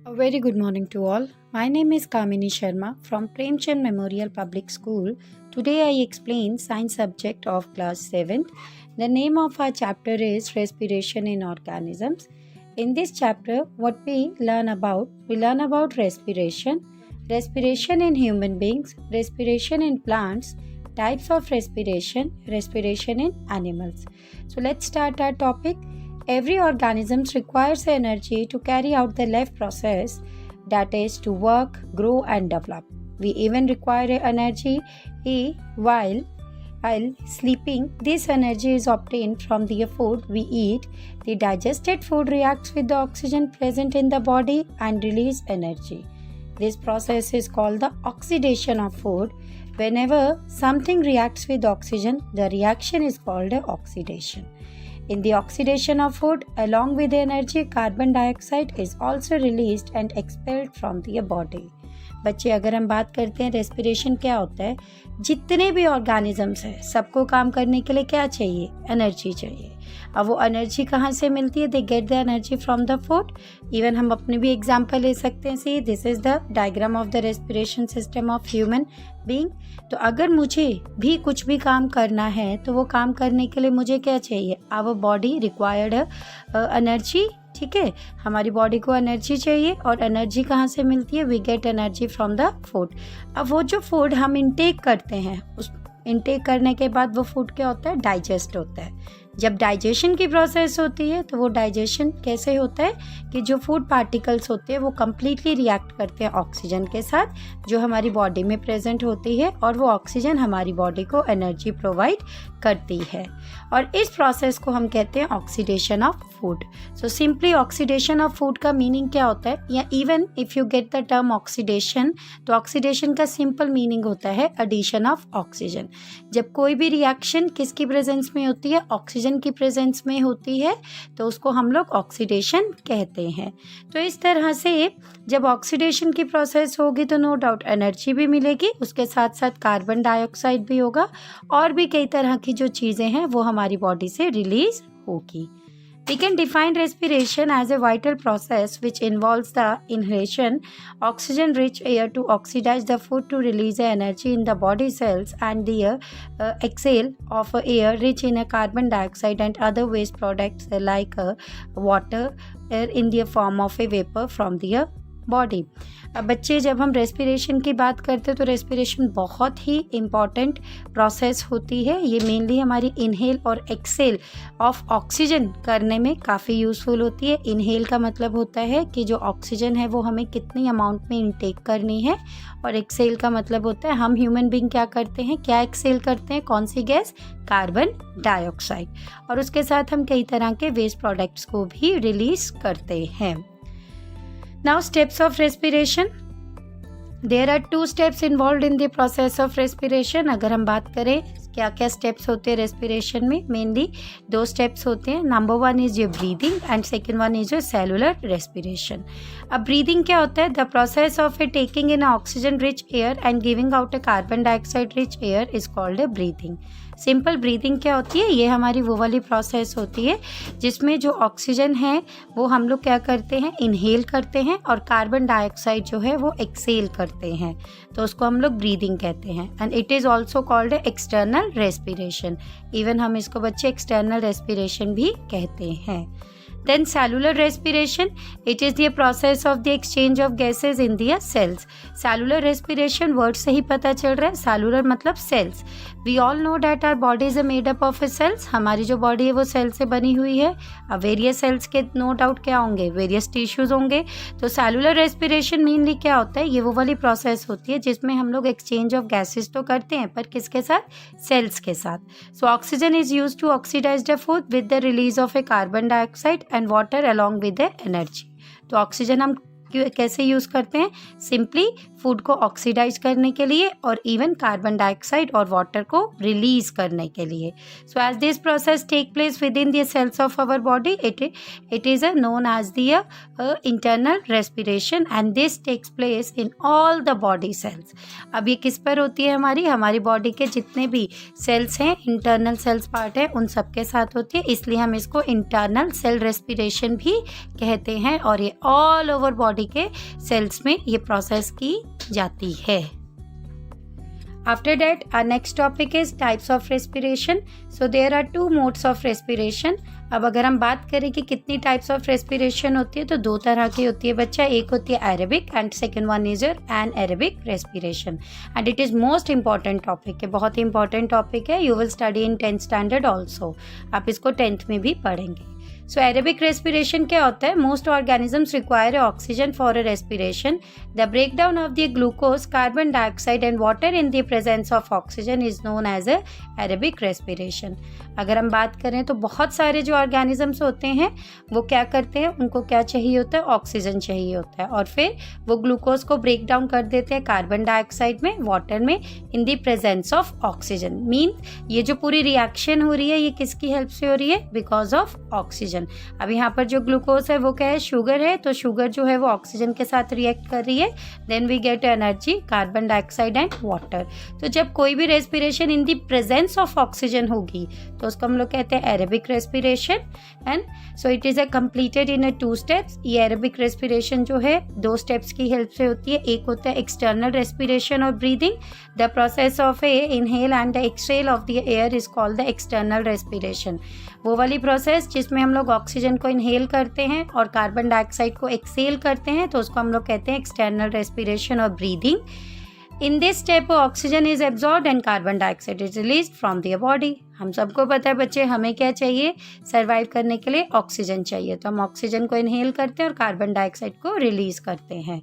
A very good morning to all. My name is Kamini Sharma from Premchand Memorial Public School. Today I explain science subject of class 7th. The name of our chapter is Respiration in Organisms. In this chapter, what we learn about respiration, respiration in human beings, respiration in plants, types of respiration, respiration in animals. So let's start our topic. Every organism requires energy to carry out the life process, that is, to work, grow, and develop. We even require energy while sleeping. This energy is obtained from the food we eat. The digested food reacts with the oxygen present in the body and release energy. This process is called the oxidation of food. Whenever something reacts with oxygen, the reaction is called oxidation. In the oxidation of food, along with the energy, carbon dioxide is also released and expelled from the body. बच्चे, अगर हम बात करते हैं respiration क्या होता है, जितने भी ऑर्गेनिजम्स हैं सबको काम करने के लिए क्या चाहिए? एनर्जी चाहिए. अब वो एनर्जी कहाँ से मिलती है? They get the energy from the food. Even हम अपने भी एग्जांपल ले सकते हैं. See, this is the diagram of the respiration system of human being. तो अगर मुझे भी कुछ भी काम करना है तो वो काम करने के लिए मुझे क्या चाहिए? Our body required energy. ठीक है, हमारी बॉडी को एनर्जी चाहिए और एनर्जी कहाँ से मिलती है? We get energy from the food. अब वो जो फूड हम इंटेक करते हैं, उस इंटेक करने के बाद वो फूड क्या होता है? डाइजेस्ट होता है. जब डाइजेशन की प्रोसेस होती है तो वो डाइजेशन कैसे होता है कि जो फूड पार्टिकल्स होते हैं वो कम्प्लीटली रिएक्ट करते हैं ऑक्सीजन के साथ जो हमारी बॉडी में प्रेजेंट होती है, और वो ऑक्सीजन हमारी बॉडी को एनर्जी प्रोवाइड करती है. और इस प्रोसेस को हम कहते हैं oxidation of food. So simply oxidation of food का मीनिंग क्या होता है? या even if you get the term oxidation, तो ऑक्सीडेशन का सिंपल मीनिंग होता है एडिशन ऑफ ऑक्सीजन. जब कोई भी रिएक्शन किसकी प्रेजेंस में होती है? ऑक्सीजन की प्रेजेंस में होती है, तो उसको हम लोग ऑक्सीडेशन कहते हैं. तो इस तरह से जब ऑक्सीडेशन की प्रोसेस होगी तो नो डाउट एनर्जी भी मिलेगी, उसके साथ साथ कार्बन डाइऑक्साइड भी होगा और भी कई तरह की जो चीज़ें हैं वो हमारी बॉडी से रिलीज होगी. We can define respiration as a vital process which involves the inhalation oxygen-rich air to oxidize the food to release the energy in the body cells, and the exhale of air rich in a carbon dioxide and other waste products like water in the form of a vapor from the body. अब बच्चे, जब हम respiration की बात करते हैं तो respiration बहुत ही इम्पॉर्टेंट प्रोसेस होती है. ये मेनली हमारी इनहेल और एक्सेल ऑफ ऑक्सीजन करने में काफ़ी यूज़फुल होती है. इनहेल का मतलब होता है कि जो ऑक्सीजन है वो हमें कितनी अमाउंट में इनटेक करनी है, और एक्सेल का मतलब होता है हम ह्यूमन बीइंग क्या करते हैं, क्या एक्सेल करते हैं, कौन सी गैस? Carbon dioxide. और उसके साथ हम कई तरह के वेस्ट प्रोडक्ट्स को भी रिलीज करते हैं. Now, steps of respiration. There are 2 steps involved in the process of respiration. अगर हम बात करें क्या क्या स्टेप्स होते हैं रेस्पिरेशन में, मेनली 2 स्टेप्स होते हैं. Number 1 is your breathing and second 1 is your cellular respiration. अब ब्रीदिंग क्या होता है? The process of A taking in oxygen rich air and giving out A carbon dioxide rich air is called a breathing. Simple breathing क्या होती है? ये हमारी वो वाली प्रोसेस होती है जिसमें जो ऑक्सीजन है वो हम लोग क्या करते हैं? इनहेल करते हैं, और कार्बन डाइऑक्साइड जो है वो एक्सेल करते हैं, तो उसको हम लोग ब्रीदिंग कहते हैं. And it is also called external respiration. Even हम इसको बच्चे एक्सटर्नल रेस्पिरेशन भी कहते हैं. Then cellular respiration, it is the process of the exchange of gases in the cells. Cellular respiration word से ही पता चल रहा है. cellular मतलब cells. We all know that our body is made up of cells. हमारी जो body है वो सेल से बनी हुई है. अब वेरियस सेल्स के नो डाउट क्या होंगे? वेरियस टिश्यूज होंगे. तो सेलुलर रेस्पिरेशन मेनली क्या होता है? ये वो वाली प्रोसेस होती है जिसमें हम लोग एक्सचेंज ऑफ गैसेज तो करते हैं, पर किसके साथ? सेल्स के साथ. So oxygen is use to oxidise the food with the release of a carbon dioxide and water along with the energy. तो ऑक्सीजन हम कैसे यूज़ करते हैं? सिंपली फूड को ऑक्सीडाइज करने के लिए और इवन कार्बन डाइऑक्साइड और वाटर को रिलीज करने के लिए. So as this process take place with in the cells of our body, it is known as the internal respiration and this takes place in all the body cells. अब ये किस पर होती है? हमारी बॉडी के जितने भी सेल्स हैं, इंटरनल सेल्स पार्ट है, उन सब के साथ होती है, इसलिए हम इसको इंटरनल सेल रेस्पिरेशन भी कहते हैं. और ये ऑल ओवर बॉडी बॉडी के सेल्स में ये प्रोसेस की जाती है। After that, our next topic is types of respiration. So there are two modes of respiration. अब अगर हम बात करें कि कितनी टाइप्स ऑफ रेस्पिरेशन होती है तो दो तरह की होती है बच्चा। एक होती है aerobic and second one is your anaerobic respiration and it is most important topic है, बहुत ही इंपॉर्टेंट टॉपिक है। You will study in 10th standard also, आप इसको 10th में भी पढ़ेंगे। सो एरोबिक रेस्पिरेशन क्या होता है? Most organisms require oxygen for a respiration. The breakdown of the glucose, carbon dioxide and water in the presence of oxygen is known as a aerobic respiration. अगर हम बात करें तो बहुत सारे जो ऑर्गेनिजम्स होते हैं वो क्या करते हैं, उनको क्या चाहिए होता है? ऑक्सीजन चाहिए होता है और फिर वो ग्लूकोज को ब्रेक डाउन कर देते हैं कार्बन डाइऑक्साइड में, वाटर में, इन the presence of oxygen. Mean ये जो पूरी रिएक्शन हो रही है ये किसकी हेल्प से हो रही है? Because of oxygen. अब यहाँ पर जो ग्लूकोज है वो क्या है? शुगर है। तो शुगर जो है वो ऑक्सीजन के साथ रिएक्ट कर रही है, then we get energy, carbon dioxide and water. तो जब कोई भी respiration in the presence of oxygen होगी तो उसको हम लोग कहते हैं aerobic respiration and so it is a completed in 2 steps. ये एरोबिक रेस्पिरेशन जो है 2 स्टेप्स की हेल्प से होती है। एक होता है एक्सटर्नल रेस्पिरेशन और breathing. The process of A inhale and the exhale of the air is called the external respiration. वो वाली प्रोसेस जिसमें हम लोग ऑक्सीजन को इनहेल करते हैं और कार्बन डाइऑक्साइड को एक्सहेल करते हैं तो उसको हम लोग कहते हैं एक्सटर्नल रेस्पिरेशन और breathing. In this step, oxygen is absorbed and carbon dioxide is released from the body. हम सबको पता है बच्चे हमें क्या चाहिए? सर्वाइव करने के लिए ऑक्सीजन चाहिए, तो हम ऑक्सीजन को इनहेल करते हैं और कार्बन डाइऑक्साइड को रिलीज करते हैं।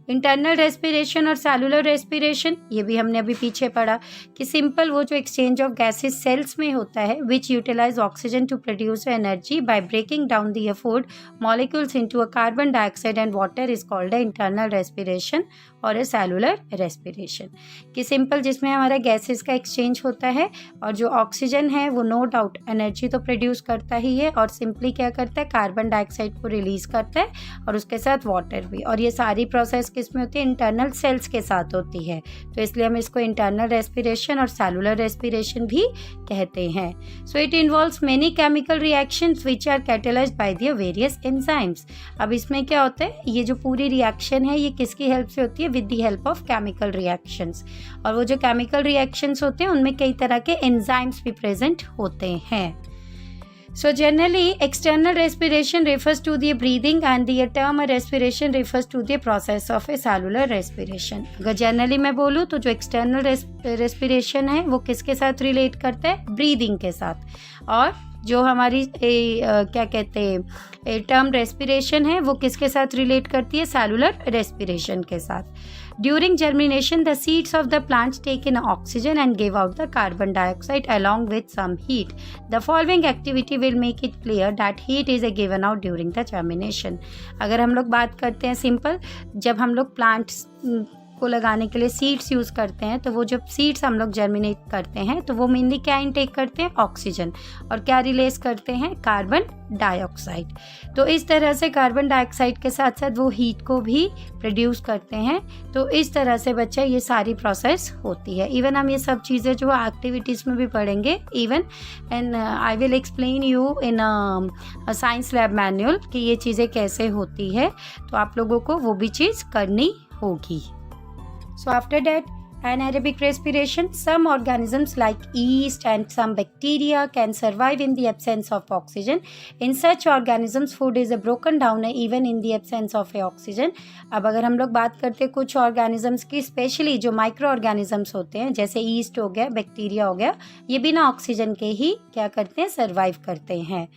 इंटरनल रेस्पिरेशन और सेलुलर रेस्पिरेशन, ये भी हमने अभी पीछे पढ़ा कि सिंपल वो जो एक्सचेंज ऑफ गैसेस सेल्स में होता है which utilize oxygen to produce energy by breaking down the food molecules into a carbon dioxide and water is called a internal respiration और ए सेलुलर रेस्पिरेशन। कि simple जिसमें हमारा gases का exchange होता है और जो ऑक्सीजन है वो नो डाउट एनर्जी तो प्रोड्यूस करता ही है और सिंपली क्या करता है? कार्बन डाइऑक्साइड को रिलीज करता है और उसके साथ वाटर भी। और ये सारी प्रोसेस किसमें होती है? इंटरनल सेल्स के साथ होती है, तो इसलिए हम इसको इंटरनल रेस्पिरेशन और सेलुलर रेस्पिरेशन भी कहते हैं। So it involves many chemical reactions which are catalysed by the various enzymes. अब इसमें क्या होता है? ये जो पूरी रिएक्शन है ये किसकी हेल्प से होती है? With the help of chemical reactions. और वो जो केमिकल रिएक्शंस होते हैं उनमें कई तरह के एंजाइम्स भी प्रेजेंट होते हैं। So generally, external respiration refers to the breathing and the term respiration refers to the process of a cellular respiration. अगर जनरली मैं बोलूँ तो जो एक्सटर्नल रेस्पिरेशन है वो किसके साथ रिलेट करता है? ब्रीदिंग के साथ। और जो हमारी क्या कहते हैं टर्म रेस्पिरेशन है वो किसके साथ रिलेट करती है? सेलुलर रेस्पिरेशन के साथ। During germination, the seeds of the plants take in oxygen and give out the carbon dioxide along with some heat. The following activity will make it clear that heat is given out during the germination. अगर हम लोग बात करते हैं simple, जब हम लोग plants को लगाने के लिए सीड्स यूज़ करते हैं तो वो जब सीड्स हम लोग जर्मिनेट करते हैं तो वो मेनली क्या इनटेक करते हैं? ऑक्सीजन। और क्या रिलीज करते हैं? Carbon dioxide. तो इस तरह से कार्बन डाइऑक्साइड के साथ साथ वो हीट को भी प्रोड्यूस करते हैं। तो इस तरह से बच्चा ये सारी प्रोसेस होती है। इवन हम ये सब चीज़ें जो एक्टिविटीज़ में भी पढ़ेंगे, even and I will explain you in science lab manual कि ये चीज़ें कैसे होती है, तो आप लोगों को वो भी चीज़ करनी होगी। So after that, anaerobic respiration, some organisms like yeast and some bacteria can survive in the absence of oxygen. In such organisms, food is broken down even in the absence of oxygen. अब अगर हम लोग बात करते हैं कुछ organisms की, specially जो माइक्रो ऑर्गेनिजम्स होते हैं जैसे ईस्ट हो गया, बैक्टीरिया हो गया, ये बिना ऑक्सीजन के ही क्या करते हैं? सर्वाइव करते हैं।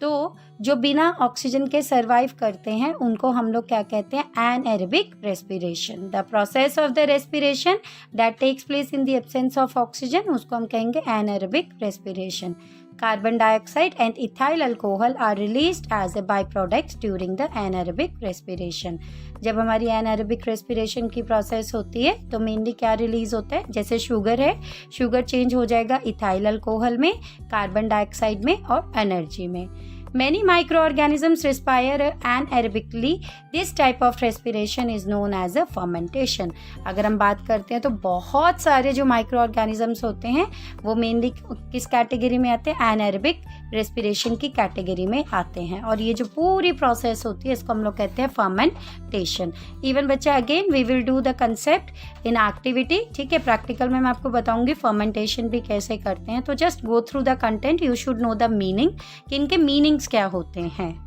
तो जो बिना ऑक्सीजन के सर्वाइव करते हैं उनको हम लोग क्या कहते हैं? Anaerobic respiration. The process of the respiration that takes place in the absence of oxygen उसको हम कहेंगे anaerobic respiration. Carbon dioxide and ethyl alcohol are released as a by products during the anaerobic respiration. जब हमारी anaerobic respiration की process होती है तो mainly क्या रिलीज होता है? जैसे शुगर है, शुगर चेंज हो जाएगा इथाइल अल्कोहल में, कार्बन डाइऑक्साइड में और एनर्जी में। Many microorganisms respire anaerobically. This type of respiration is known as a fermentation. अगर हम बात करते हैं तो बहुत सारे जो माइक्रो ऑर्गेनिजम्स होते हैं वो मेनली किस कैटेगरी में आते हैं? एनाएरोबिक रेस्पिरेशन की कैटेगरी में आते हैं, और ये जो पूरी प्रोसेस होती है इसको हम लोग कहते हैं फर्मेंटेशन. इवन बच्चा, again we will do the concept in activity. ठीक है, प्रैक्टिकल में मैं आपको बताऊंगी फर्मेंटेशन भी कैसे करते हैं. तो just go through the content, you should know the meaning कि इनके मीनिंग्स क्या होते हैं.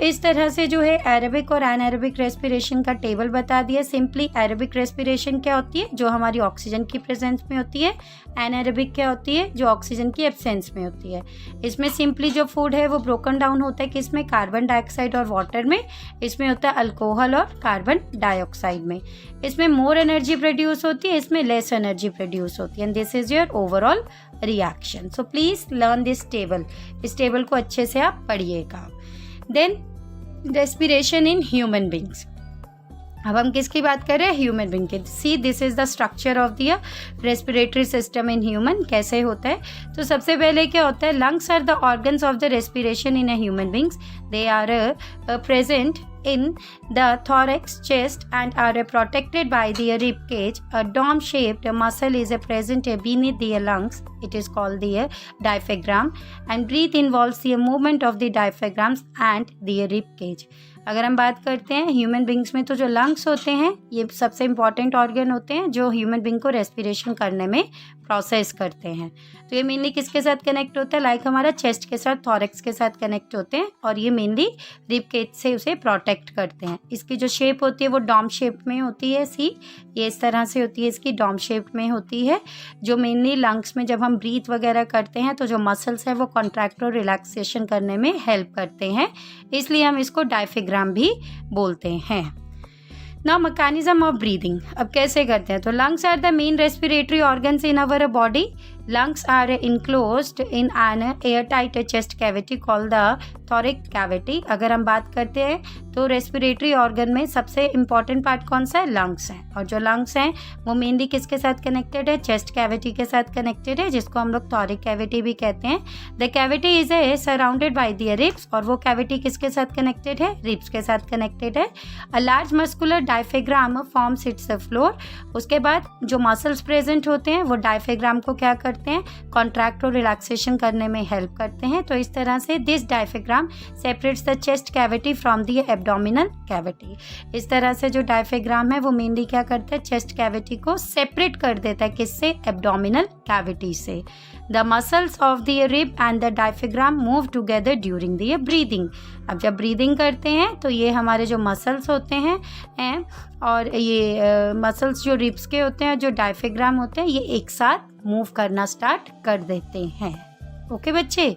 इस तरह से जो है एरोबिक और एनाएरोबिक रेस्पिरेशन का टेबल बता दिया. सिंपली एरोबिक रेस्पिरेशन क्या होती है? जो हमारी ऑक्सीजन की प्रेजेंस में होती है. एनाएरोबिक क्या होती है? जो ऑक्सीजन की एब्सेंस में होती है. इसमें सिंपली जो फूड है वो ब्रोकन डाउन होता है किसमें? कार्बन डाइऑक्साइड और वाटर में. इसमें होता है अल्कोहल और कार्बन डाइऑक्साइड में. इसमें मोर एनर्जी प्रोड्यूस होती है, इसमें लेस एनर्जी प्रोड्यूस होती है. And this is your overall reaction. So please learn this table. इस टेबल को अच्छे से आप पढ़िएगा. Then respiration in human beings. अब हम किसकी बात कर रहे हैं? ह्यूमन बींग के. See, this is the structure of the respiratory system in human. कैसे होता है? तो सबसे पहले क्या होता है? Lungs are the organs of the respiration in a human beings. They are present in the thorax, chest and are protected by the rib cage. A dome-shaped muscle is present beneath the lungs. It is called the diaphragm, and breath involves the movement of the diaphragms and the rib cage. अगर हम बात करते हैं human beings में, तो जो lungs होते हैं ये सबसे इंपॉर्टेंट ऑर्गन होते हैं जो ह्यूमन बींग को रेस्पिरेशन करने में प्रोसेस करते हैं. तो ये मेनली किसके साथ कनेक्ट होता है? लाइक हमारा चेस्ट के साथ, थॉरेक्स के साथ कनेक्ट होते हैं, और ये मेनली रिब केज से उसे प्रोटेक्ट करते हैं. इसकी जो शेप होती है वो डॉम शेप में होती है. सी, ये इस तरह से होती है, इसकी डॉम शेप में होती है, जो मेनली लंग्स में जब हम ब्रीथ वगैरह करते हैं तो जो मसल्स है वो कॉन्ट्रैक्ट और रिलैक्सेशन करने में हेल्प करते हैं, इसलिए हम इसको डायफ्राम भी बोलते हैं. Now mechanism of breathing. अब कैसे करते हैं? तो lungs are the main respiratory organs in our body. Lungs are enclosed in an airtight chest cavity called the thoracic cavity. अगर हम बात करते हैं तो रेस्पिरेटरी ऑर्गन में सबसे इम्पॉर्टेंट पार्ट कौन सा है? लंग्स हैं. और जो लंग्स हैं वो मेनली किसके साथ कनेक्टेड है? चेस्ट कैविटी के साथ कनेक्टेड है, जिसको हम लोग थॉरिक कैविटी भी कहते हैं. The cavity is surrounded by the ribs. और वो कैविटी किसके साथ कनेक्टेड है? रिब्स के साथ कनेक्टेड है. A large muscular diaphragm forms it's floor. उसके बाद जो मसल्स प्रेजेंट होते हैं वो डायफ्राम को क्या करते हैं? कॉन्ट्रैक्ट और रिलैक्सेशन करने में हेल्प करते हैं. तो इस तरह से this diaphragm separates the chest cavity from the abdominal cavity. इस तरह से जो डायफ्राम है वो मेनली क्या करता है? चेस्ट कैविटी को सेपरेट कर देता है. किससे? एब्डोमिनल कैविटी से. The muscles of the rib end the diaphragm move together during the breathing. अब जब ब्रीदिंग करते हैं तो ये हमारे जो मसल्स होते हैं और ये मसल्स जो रिब्स के होते हैं, जो डायफ्राम होते हैं, ये एक साथ मूव करना स्टार्ट कर देते हैं. ओके बच्चे.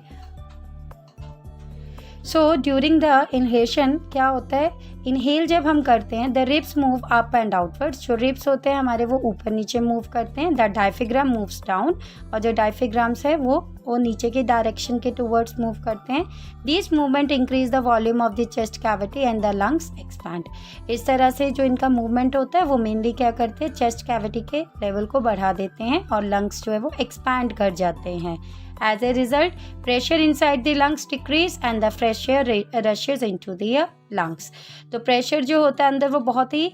सो ड्यूरिंग द इनहेलेशन क्या होता है? इनहेल जब हम करते हैं the ribs move up and outwards. जो रिब्स होते हैं हमारे वो ऊपर नीचे मूव करते हैं. The diaphragm moves down. और जो डायफ्राम्स है वो नीचे के डायरेक्शन के टूवर्ड्स मूव करते हैं. This movement increase the volume of the chest cavity and the lungs expand. इस तरह से जो इनका मूवमेंट होता है वो मेनली क्या करते हैं? चेस्ट कैविटी के लेवल को बढ़ा देते हैं और लंग्स जो है वो एक्सपैंड कर जाते हैं. As a result, pressure inside the lungs decrease and the fresh air rushes into the lungs. तो प्रेशर जो होता है अंदर वो बहुत ही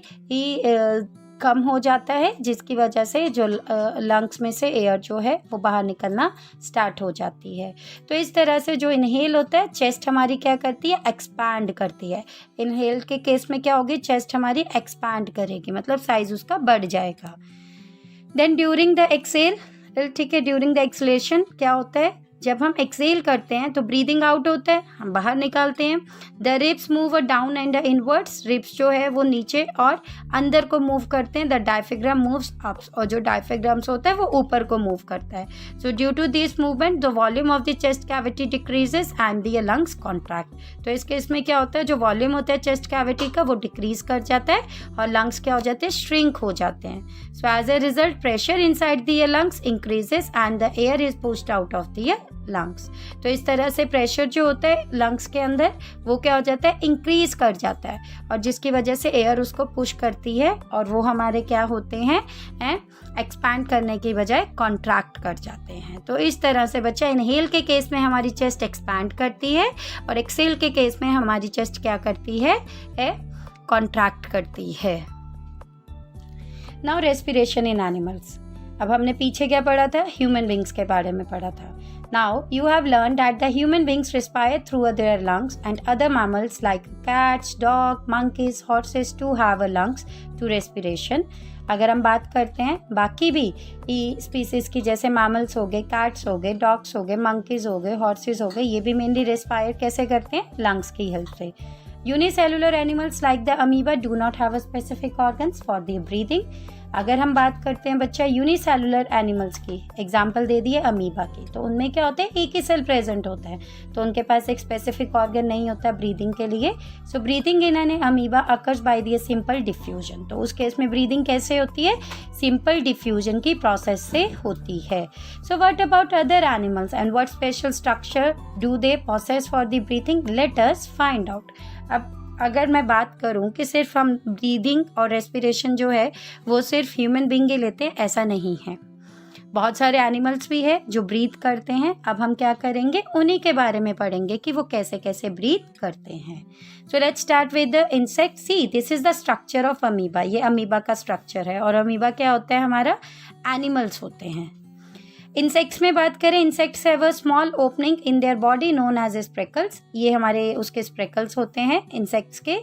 कम हो जाता है, जिसकी वजह से जो लंग्स में से एयर जो है वो बाहर निकलना स्टार्ट हो जाती है. तो इस तरह से जो इनहेल होता है, चेस्ट हमारी क्या करती है? एक्सपैंड करती है. इनहेल के केस में क्या होगी? चेस्ट हमारी एक्सपैंड करेगी, मतलब साइज उसका बढ़ जाएगा. देन ड्यूरिंग द एक्सेल, ठीक है, ड्यूरिंग द एक्सलेशन क्या होता है? जब हम एक्सेल करते हैं तो ब्रीदिंग आउट होता है, हम बाहर निकालते हैं. The ribs move down and inwards. Ribs जो है वो नीचे और अंदर को मूव करते हैं. The diaphragm moves up. और जो डायफ्राम्स होता है वो ऊपर को मूव करता है. So due to this movement the volume of the chest cavity decreases and the lungs contract. तो इस केस में क्या होता है? जो वॉल्यूम होता है चेस्ट कैविटी का वो डिक्रीज कर जाता है और लंग्स क्या हो जाते हैं? श्रिंक हो जाते हैं. So as a result pressure inside the lungs increases and the air is pushed out of the lungs. तो इस तरह से प्रेशर जो होता है लंग्स के अंदर वो क्या हो जाता है, इंक्रीज कर जाता है, और जिसकी वजह से एयर उसको पुश करती है और वो हमारे क्या होते हैं, एक्सपैंड करने की बजाय कॉन्ट्रैक्ट कर जाते हैं। तो इस तरह से बच्चा इनहेल के केस में हमारी चेस्ट एक्सपैंड करती है और एक्सेल के केस में हमारी चेस्ट क्या करती है, कॉन्ट्रैक्ट करती है। Now respiration in animals. अब हमने पीछे क्या पढ़ा था, ह्यूमन बींग्स के बारे में पढ़ा था। Now you have learn that the human beings respire through their lungs and other mammals like cats, dog, monkeys, horses too have a lungs to respiration. अगर हम बात करते हैं बाकी भी स्पीसीज की, जैसे मैमल्स हो गए, कैट्स हो गए, डॉग्स हो गए, मंकीज हो गए, हॉर्सेस हो गए, ये भी मेनली रेस्पायर कैसे करते हैं, लंग्स की हेल्प से। Unicellular animals like the amoeba do not have a specific organs for the breathing. अगर हम बात करते हैं बच्चा यूनिसेलुलर एनिमल्स की, एग्जाम्पल दे दिए अमीबा की, तो उनमें क्या होता है, एक ही सेल प्रेजेंट होता है, तो उनके पास एक स्पेसिफिक ऑर्गन नहीं होता ब्रीदिंग के लिए। So breathing in an amoeba occurs by the simple diffusion. तो उस केस में ब्रीदिंग कैसे होती है, सिंपल डिफ्यूजन की प्रोसेस से होती है। So what about other animals and what special structure do they possess for the breathing, let us find out. अब अगर मैं बात करूं कि सिर्फ हम ब्रीदिंग और रेस्पिरेशन जो है वो सिर्फ ह्यूमन बींग ही लेते हैं, ऐसा नहीं है, बहुत सारे एनिमल्स भी है जो ब्रीथ करते हैं। अब हम क्या करेंगे, उन्हीं के बारे में पढ़ेंगे कि वो कैसे कैसे ब्रीथ करते हैं। So let's start with the insect. C this is the structure of amoeba. ये अमीबा का स्ट्रक्चर है और अमीबा क्या होता है, हमारा एनिमल्स होते हैं। इंसेक्ट्स में बात करें, insects have a small opening in their body known as spiracles. ये हमारे उसके स्प्रेकल्स होते हैं इंसेक्ट्स के।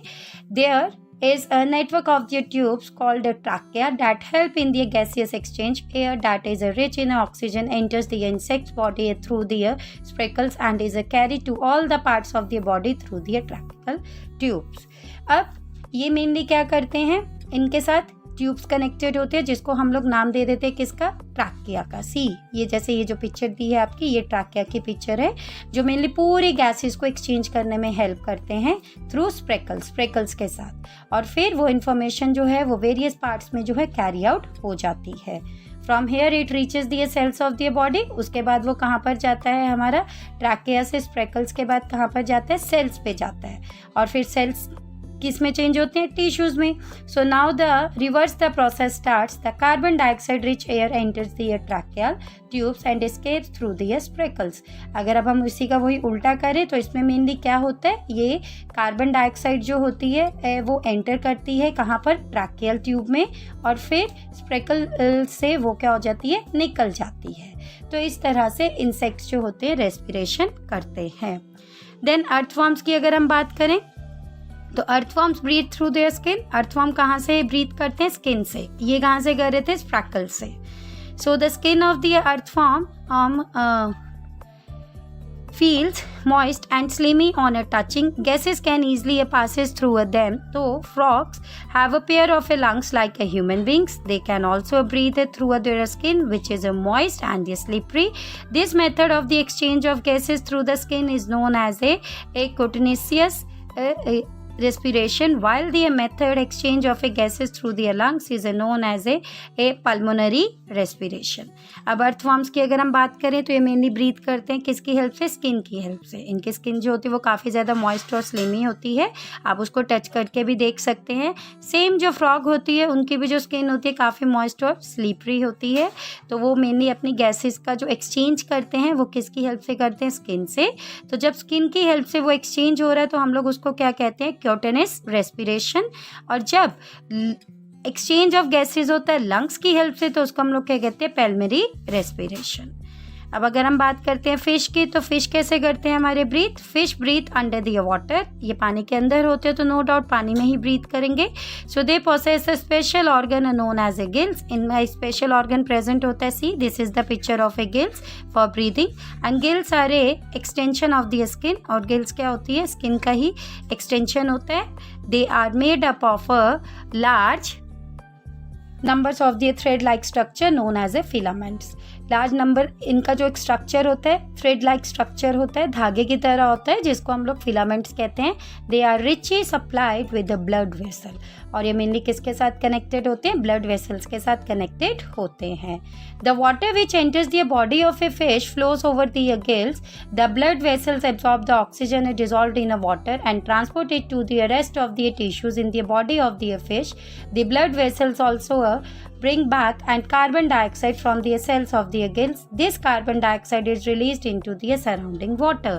There is a network of the tubes called the trachea that help in the gaseous exchange. Air that is rich in oxygen enters the insect's body through the spicules and is carried to all the parts of the body through the tracheal tubes. अब ये mainly क्या करते हैं, इनके साथ tubes connected होते हैं जिसको हम लोग नाम दे देते हैं किसका, ट्राकिया का। सी ये जैसे ये जो पिक्चर दी है आपकी, ये ट्राकिया की पिक्चर है जो मेनली पूरी गैसेस को एक्सचेंज करने में हेल्प करते हैं थ्रू स्प्रेकल्स के साथ, और फिर वो इन्फॉर्मेशन जो है वो वेरियस पार्ट्स में जो है कैरी आउट हो जाती है। From here it reaches the cells of the body. उसके बाद वो कहाँ पर जाता है, हमारा ट्राकिया से स्प्रेकल्स के बाद कहाँ पर जाता है, सेल्स पे जाता है, और फिर सेल्स किस में चेंज होते हैं, टिश्यूज में। So now the reverse the process starts. The carbon dioxide rich air enters the tracheal tubes and escapes through the spiracles. अगर अब हम इसी का वही उल्टा करें तो इसमें मेनली क्या होता है, ये कार्बन डाइऑक्साइड जो होती है वो एंटर करती है कहाँ पर, ट्रैकियल ट्यूब में, और फिर स्प्रेकल से वो क्या हो जाती है, निकल जाती है। तो इस तरह से इंसेक्ट्स जो होते हैं रेस्पिरेशन करते हैं। देन अर्थवर्म्स की अगर हम बात करें तो earthworms breathe through their skin. Earthworm कहाँ से ब्रीथ करते हैं, स्किन से। ये कहाँ से कर रहे थे, स्प्रैकल से। So the skin of the earthworm feels moist and slimy on a touching. Gases can easily passes through them. So frogs have a pair of lungs like a human beings. They can also breathe through their skin, which is moist and slippery. This method of the exchange of gases through the skin is known as a cutaneous respiration, while the method exchange of gases through the lungs is known as a pulmonary respiration. अब earthworms की अगर हम बात करें तो ये mainly breathe करते हैं किसकी हेल्प से, स्किन की हेल्प से। इनकी स्किन जो होती है वो काफ़ी ज़्यादा मॉइस्ट और स्लिमी होती है, आप उसको टच करके भी देख सकते हैं। सेम जो फ्रॉग होती है उनकी भी जो स्किन होती है काफ़ी मॉइस्ट और स्लीपरी होती है। तो वो मेनली अपनी गैसेस का जो एक्सचेंज करते हैं वो किसकी हेल्प से करते हैं, स्किन से। तो जब स्किन की हेल्प से वो एक्सचेंज हो रहा है तो हम लोग उसको क्या कहते हैं, क्यूटेनस रेस्पिरेशन। और जब एक्सचेंज ऑफ गैसेस होता है लंग्स की हेल्प से तो उसको हम लोग क्या कहते हैं, पल्मोनरी रेस्पिरेशन। अब अगर हम बात करते हैं फिश की, तो फिश कैसे करते हैं हमारे breathe, fish breathe under the water. ये पानी के अंदर होते हैं तो नो डाउट पानी में ही ब्रीथ करेंगे। So they possess a special organ known as a gills. इनमें स्पेशल ऑर्गन प्रेजेंट होता है। See this is the picture of a gills for breathing. And gills are a extension of the skin. और gills क्या होती है, skin का ही extension होता है। They are made up of a large numbers of the thread like structure known as a filaments. Large number इनका जो एक स्ट्रक्चर होता है, थ्रेड लाइक स्ट्रक्चर होता है, धागे की तरह होता है, जिसको हम लोग फिलामेंट्स कहते हैं। They are richly supplied with the blood vessel. और ये मेनली किसके साथ कनेक्टेड होते हैं, ब्लड वेसल्स के साथ कनेक्टेड होते हैं। The water which enters the body of a fish flows over the gills, the blood vessels absorb the oxygen dissolved in a water and transport it to the rest of the tissues in the body of the fish. The blood vessels also bring back and carbon dioxide from the cells of the gills. This carbon dioxide is released into the surrounding water.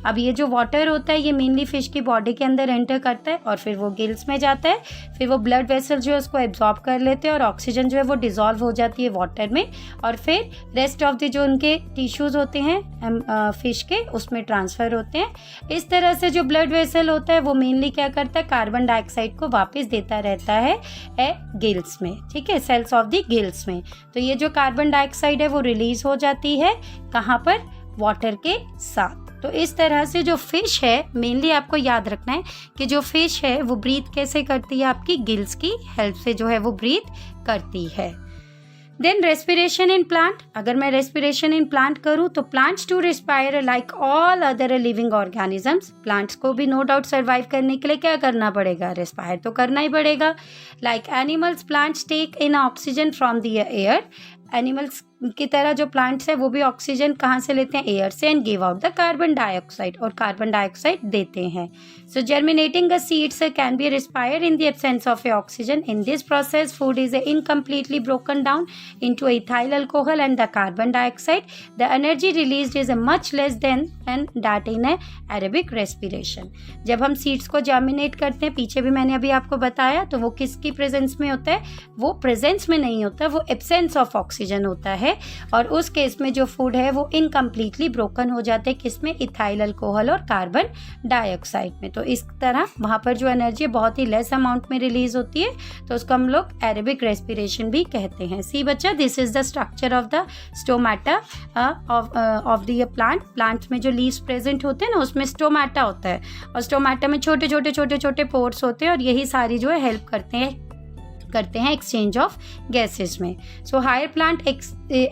अब ये जो water होता है ये mainly fish की body के अंदर enter करता है और फिर वो गिल्स में जाता है, फिर वो ब्लड वेसल जो है उसको एब्जॉर्ब कर लेते हैं और ऑक्सीजन जो है वो डिजॉल्व हो जाती है वाटर में और फिर रेस्ट ऑफ द जो उनके टिश्यूज होते हैं फिश के उसमें ट्रांसफर होते हैं। इस तरह से जो ब्लड वेसल होता है वो मेनली क्या करता है, कार्बन डाइऑक्साइड को वापस देता रहता है गिल्स में, ठीक है, सेल्स ऑफ द गिल्स में। तो ये जो कार्बन डाइऑक्साइड है वो रिलीज हो जाती है कहाँ पर, वाटर के साथ। तो इस तरह से जो फिश है, मेनली आपको याद रखना है कि जो फिश है वो ब्रीथ कैसे करती है, आपकी गिल्स की हेल्प से जो है वो ब्रीथ करती है। देन रेस्पिरेशन इन प्लांट, अगर मैं रेस्पिरेशन इन प्लांट करूँ तो plants too respire like all other living organisms. Plants को भी नो डाउट सर्वाइव करने के लिए क्या करना पड़ेगा, रेस्पायर तो करना ही पड़ेगा। Like animals, plants take in oxygen from the air. Animals की तरह जो प्लांट्स है वो भी ऑक्सीजन कहाँ से लेते हैं, एयर से, and give out the carbon dioxide, और कार्बन डाइऑक्साइड देते हैं। So germinating a seeds can be respire in the absence of a oxygen. In this process food is incompletely broken down into ethyl alcohol and the carbon dioxide. The energy released is much less than that in aerobic respiration. जब हम seeds को germinate करते हैं, पीछे भी मैंने अभी आपको बताया, तो वो किसकी प्रेजेंस में होता है, वो प्रेजेंस में नहीं होता, वो एब्सेंस ऑफ ऑक्सीजन होता है। और उस केस में जो फूड है वो इनकम्प्लीटली ब्रोकन हो जाते हैं, किसमें, इथाइल अल्कोहल और कार्बन डाइऑक्साइड में। तो इस तरह वहाँ पर जो एनर्जी बहुत ही लेस अमाउंट में रिलीज होती है, तो उसको हम लोग एरोबिक रेस्पिरेशन भी कहते हैं। सी बच्चा, this is the structure of the stomata of the plant. Plants में जो लीव्स प्रेजेंट होते हैं ना, उसमें स्टोमाटा होता है और स्टोमाटा में छोटे छोटे पोर्स होते हैं और यही सारी जो है हेल्प करते हैं एक्सचेंज ऑफ गैसेस में। So higher plant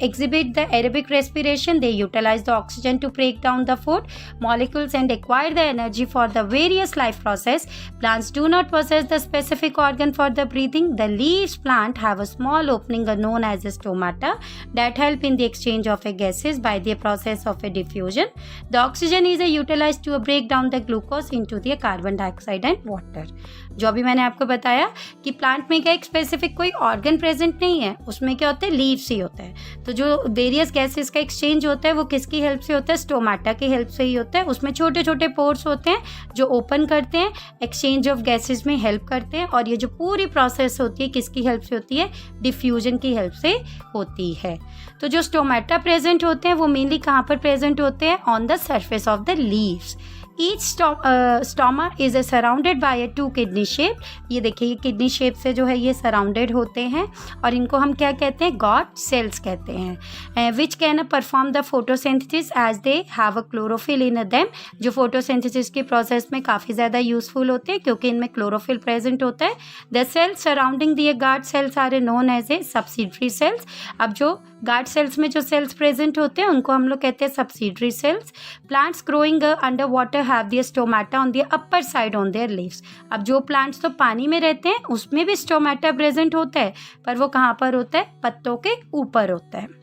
exhibit the aerobic respiration. They utilize the oxygen to break down the food molecules and acquire the energy for the various life process. Plants do not possess the specific organ for the breathing. The leaves plant have a small opening known as a stomata that help in the exchange of gases by the process of a diffusion. The oxygen is utilized to break down the glucose into the carbon dioxide and water. जो अभी मैंने आपको बताया कि plant में क्या एक specific कोई ऑर्गन प्रेजेंट नहीं है, उसमें क्या होता है, लीव्स ही होता है। तो जो वेरियस गैसेस का एक्सचेंज होता है वो किसकी हेल्प से होता है, स्टोमाटा की हेल्प से ही होता है। उसमें छोटे छोटे पोर्स होते हैं जो ओपन करते हैं, एक्सचेंज ऑफ गैसेस में हेल्प करते हैं, और ये जो पूरी प्रोसेस होती है किसकी हेल्प से होती है, डिफ्यूजन की हेल्प से होती है। तो जो स्टोमाटा प्रेजेंट होते हैं वो मेनली कहाँ पर प्रेजेंट होते हैं, on the surface of the leaves. Each stoma is surrounded by a 2 kidney shape. ये देखिए, ये किडनी शेप से जो है ये सराउंडेड होते हैं और इनको हम क्या कहते हैं, गॉड सेल्स कहते हैं। Which can perform the photosynthesis as they have a chlorophyll in them. जो फोटोसिंथेसिस की प्रोसेस में काफ़ी ज़्यादा यूजफुल होते हैं क्योंकि इनमें क्लोरोफिल प्रेजेंट होता है। The cells surrounding the guard cells are known as a subsidiary cells. अब जो गार्ड सेल्स में जो सेल्स प्रेजेंट होते हैं उनको हम लोग कहते हैं subsidiary cells. Plants growing under water have the stomata on the upper side on their leaves. अब जो प्लांट्स तो पानी में रहते हैं उसमें भी स्टोमाटा प्रेजेंट होता है, पर वो कहाँ पर होता है, पत्तों के ऊपर होता है।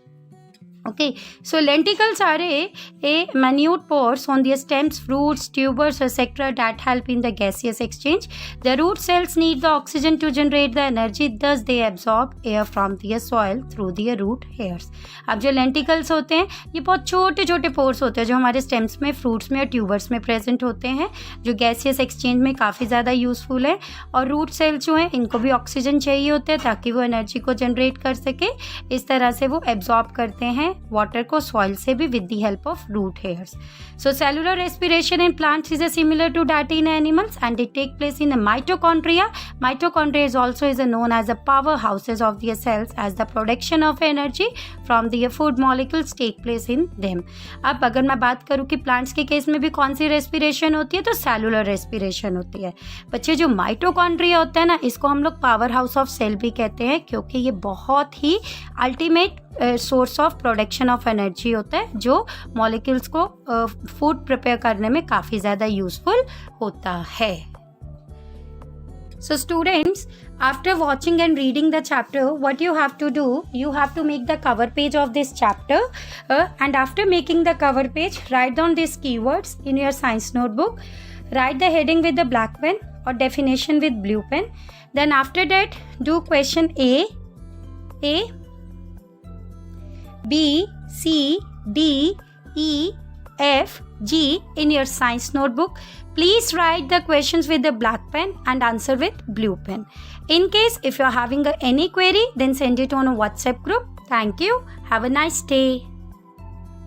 Okay, so lenticles are a minute pores on the stems, fruits, tubers, etc. that help in the gaseous exchange. The root cells need the oxygen to generate the energy, thus they absorb air from the soil through the root hairs. अब जो lenticles होते हैं ये बहुत छोटे छोटे pores होते हैं जो हमारे stems में, fruits में और tubers में present होते हैं, जो gaseous exchange में काफ़ी ज़्यादा यूजफुल है। और root cells जो हैं इनको भी ऑक्सीजन चाहिए होते हैं ताकि वो एनर्जी को जनरेट कर सके। इस तरह से वो एब्जॉर्ब करते हैं वाटर को सॉइल से भी with the help of root hairs. So cellular respiration in plants is similar to that in animals and it take place in mitochondria. Mitochondria is also known as the powerhouses of the cells as the production of energy from the food molecules take place in them. अब अगर मैं बात करूँ कि plants के case में भी कौन सी रेस्पिरेशन होती है, तो सेलुलर रेस्पिरेशन होती है। बच्चे, जो माइटोकॉन्ड्रिया होता है ना, इसको हम लोग पावर हाउस ऑफ सेल भी कहते हैं क्योंकि ये बहुत ही ultimate source of production of energy होता है जो मॉलिक्यूल्स को फूड प्रिपेयर करने में काफ़ी ज़्यादा यूजफुल होता है। So students, after watching and reading the chapter, what you have to do, you have to make the cover page of this chapter, and after making the cover page, write down these keywords in your science notebook. Write the heading with the black pen or definition with blue pen. Then after that, do question A, B, C, D, E, F, G in your science notebook. Please write the questions with the black pen and answer with blue pen. In case if you are having any query, then send it on a WhatsApp group. Thank you. Have a nice day.